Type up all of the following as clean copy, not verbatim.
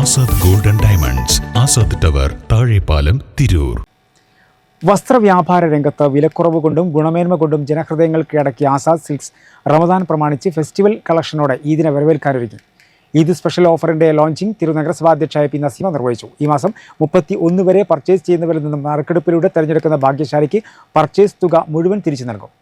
Azad golden diamonds, Azad tower, Thazhepalam, Tirur. വസ്ത്രവ്യാപാര രംഗത്ത് വിലക്കുറവ് കൊണ്ടും ഗുണമേന്മ കൊണ്ടും ജനഹൃദയങ്ങൾ കീഴടക്കിയ ആസാദ് സിൽക്സ് റമദാൻ പ്രമാണിച്ച് ഫെസ്റ്റിവൽ കളക്ഷനോടെ ഈദിനെ വരവേൽക്കാനൊരുങ്ങി. ഈദ് സ്പെഷ്യൽ ഓഫറിന്റെ ലോഞ്ചിംഗ് തിരൂർ നഗരസഭാ അധ്യക്ഷയായ പി നസീമ നിർവഹിച്ചു. ഈ മാസം 31 വരെ പർച്ചേസ് ചെയ്യുന്നവരിൽ നിന്നും നറുക്കെടുപ്പിലൂടെ തെരഞ്ഞെടുക്കുന്ന ഭാഗ്യശാലിക്ക് പർച്ചേസ് തുക മുഴുവൻ തിരിച്ചു നൽകും.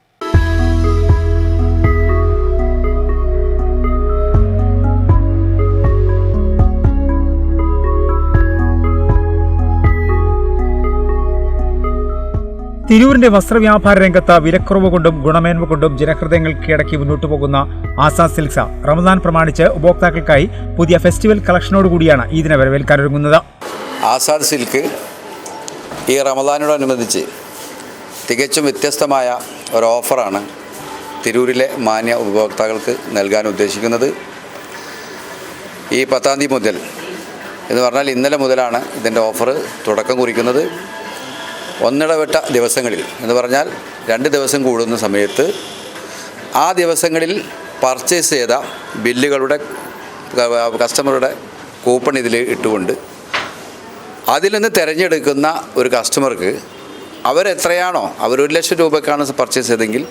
തിരൂരിന്റെ വസ്ത്രവ്യാപാര രംഗത്ത് വിലക്കുറവ് കൊണ്ടും ഗുണമേന്മ കൊണ്ടും ജനഹൃദയങ്ങൾ കീഴടക്കി മുന്നോട്ടു പോകുന്ന ആസാദ് സിൽക്സ് റമദാൻ പ്രമാണിച്ച് ഉപഭോക്താക്കൾക്കായി പുതിയ ഫെസ്റ്റിവൽ കളക്ഷനോടുകൂടിയാണ് ഈദിനെ വരവേൽക്കാനൊരുങ്ങുന്നത്. ആസാദ് സിൽക്ക് ഈ റമദാനോടനുബന്ധിച്ച് തികച്ചും വ്യത്യസ്തമായ ഒരു ഓഫറാണ് തിരൂരിലെ മാന്യ ഉപഭോക്താക്കൾക്ക് നൽകാൻ ഉദ്ദേശിക്കുന്നത്. ഈ 10-ാം തീയതി മുതൽ എന്ന് പറഞ്ഞാൽ ഇന്നലെ മുതലാണ് ഇതിൻ്റെ ഓഫർ തുടക്കം കുറിക്കുന്നത്. ഒന്നിടവിട്ട ദിവസങ്ങളിൽ എന്ന് പറഞ്ഞാൽ 2 ദിവസം കൂടുന്ന സമയത്ത് ആ ദിവസങ്ങളിൽ പർച്ചേസ് ചെയ്ത ബില്ലുകളുടെ കസ്റ്റമറുടെ കൂപ്പൺ ഇതിൽ ഇട്ടുകൊണ്ട് അതിൽ നിന്ന് തിരഞ്ഞെടുക്കുന്ന ഒരു കസ്റ്റമർക്ക് അവരെത്രയാണോ അവർ 1 ലക്ഷം രൂപയ്ക്കാണ് പർച്ചേസ് ചെയ്തെങ്കിൽ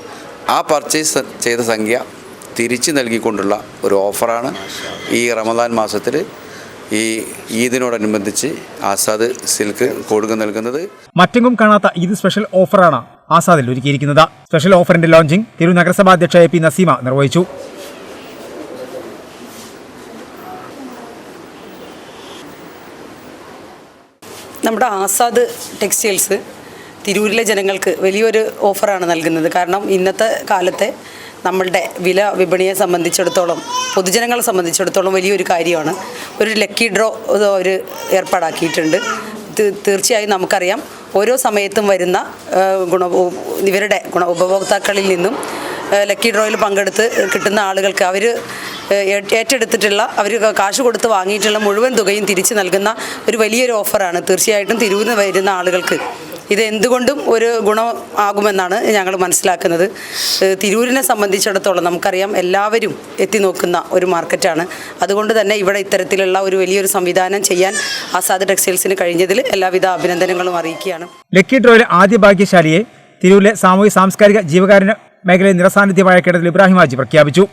ആ പർച്ചേസ് ചെയ്ത സംഖ്യ തിരിച്ചു നൽകിക്കൊണ്ടുള്ള ഒരു ഓഫറാണ് ഈ റമദാൻ മാസത്തിൽ ഈ ഈദിനോടനുബന്ധിച്ച് ആസാദ് സിൽക്ക് കൊടുക്ക നൽകുന്നത്. മറ്റെങ്ങും കാണാത്ത ഈദ് സ്പെഷ്യൽ ഓഫറാണ് ആസാദിൽ ഒരുക്കിയിരിക്കുന്നത്. സ്പെഷ്യൽ ഓഫറിന്റെ ലോഞ്ചിംഗ് തിരൂർ നഗരസഭാ അധ്യക്ഷ പി നസീമ നിർവഹിച്ചു. നമ്മുടെ ആസാദ് ടെക്സ്റ്റൈൽസ് തിരൂരിലെ ജനങ്ങൾക്ക് വലിയൊരു ഓഫറാണ് നൽകുന്നത്. കാരണം ഇന്നത്തെ കാലത്തെ നമ്മളുടെ വില വിപണിയെ സംബന്ധിച്ചിടത്തോളം പൊതുജനങ്ങളെ സംബന്ധിച്ചിടത്തോളം വലിയൊരു കാര്യമാണ്. ഒരു ലക്കി ഡ്രോ അവർ ഏർപ്പാടാക്കിയിട്ടുണ്ട്. തീർച്ചയായും നമുക്കറിയാം ഓരോ സമയത്തും വരുന്ന ഇവരുടെ ഉപഭോക്താക്കളിൽ നിന്നും ലക്കി ഡ്രോയിൽ പങ്കെടുത്ത് കിട്ടുന്ന ആളുകൾക്ക് അവർ ഏറ്റെടുത്തിട്ടുള്ള അവർ കാശ് കൊടുത്ത് വാങ്ങിയിട്ടുള്ള മുഴുവൻ തുകയും തിരിച്ചു നൽകുന്ന ഒരു വലിയൊരു ഓഫറാണ്. തീർച്ചയായിട്ടും തിരൂരിൽ വരുന്ന ആളുകൾക്ക് ഇത് എന്തുകൊണ്ടും ഒരു ഗുണമാകുമെന്നാണ് ഞങ്ങൾ മനസ്സിലാക്കുന്നത്. തിരൂരിനെ സംബന്ധിച്ചിടത്തോളം നമുക്കറിയാം എല്ലാവരും എത്തി നോക്കുന്ന ഒരു മാർക്കറ്റാണ്. അതുകൊണ്ട് തന്നെ ഇവിടെ ഇത്തരത്തിലുള്ള ഒരു വലിയൊരു സംവിധാനം ചെയ്യാൻ ആസാദ് ടെക്സ്റ്റൈൽസിന് കഴിഞ്ഞതിൽ എല്ലാവിധ അഭിനന്ദനങ്ങളും അറിയിക്കുകയാണ്. ലക്കി ഡ്രോയിലെ ആദ്യ ഭാഗ്യശാലിയെ തിരൂരിലെ സാമൂഹ്യ സാംസ്കാരിക ജീവകാരുണ്യ മേഖലയിൽ നിറസാന്നിധ്യമായ കേരളത്തിൽ ഇബ്രാഹിം ഹാജി പ്രഖ്യാപിച്ചു.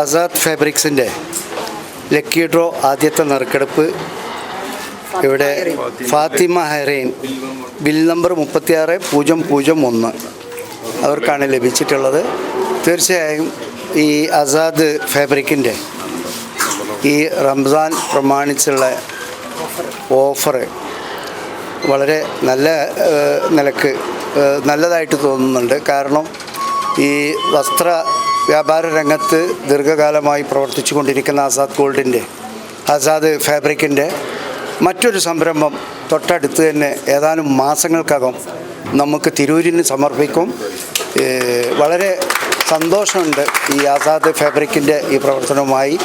ആസാദ് ഫാബ്രിക്സിൻ്റെ ലക്കി ഡ്രോ ആദ്യത്തെ നറുക്കെടുപ്പ് ഇവിടെ ഫാത്തിമ ഹൈറൈൻ ബിൽ നമ്പർ 36-001 അവർക്കാണ് ലഭിച്ചിട്ടുള്ളത്. തീർച്ചയായും ഈ ആസാദ് ഫാബ്രിക്കിൻ്റെ ഈ റംസാൻ പ്രമാണിച്ചുള്ള ഓഫർ വളരെ നല്ല നിലക്ക് നല്ലതായിട്ട് തോന്നുന്നുണ്ട്. കാരണം ഈ വസ്ത്ര വ്യാപാര രംഗത്ത് ദീർഘകാലമായി പ്രവർത്തിച്ചു കൊണ്ടിരിക്കുന്ന ആസാദ് ഫാബ്രിക്കിൻ്റെ മറ്റൊരു സംരംഭം തൊട്ടടുത്ത് തന്നെ ഏതാനും മാസങ്ങൾക്കകം നമുക്ക് തിരൂരിന് സമർപ്പിക്കും. വളരെ സന്തോഷമുണ്ട് ഈ ആസാദ് ഫാബ്രിക്കിൻ്റെ ഈ പ്രവർത്തനവുമായി.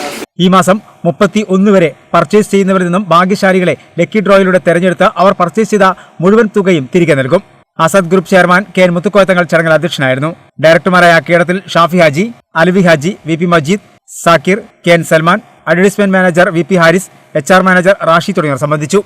ഈ മാസം 31 വരെ പർച്ചേസ് ചെയ്യുന്നവരിൽ നിന്നും ഭാഗ്യശാലികളെ ലക്കി ഡ്രോയിലൂടെ തെരഞ്ഞെടുത്ത് അവർ പർച്ചേസ് ചെയ്ത മുഴുവൻ തുകയും തിരികെ നൽകും. Azad group chairman K N മുത്തുക്കോയത്തങ്ങൾ ചടങ്ങിൽ അധ്യക്ഷനായിരുന്നു. ഡയറക്ടർമാരായ Keezhadathil Shafi Haji, Alavi Haji, V P Majeed, Zakir, K N Salman, advertisement manager V P Haris, HR manager Rashi തുടങ്ങിയവർ സംബന്ധിച്ചു.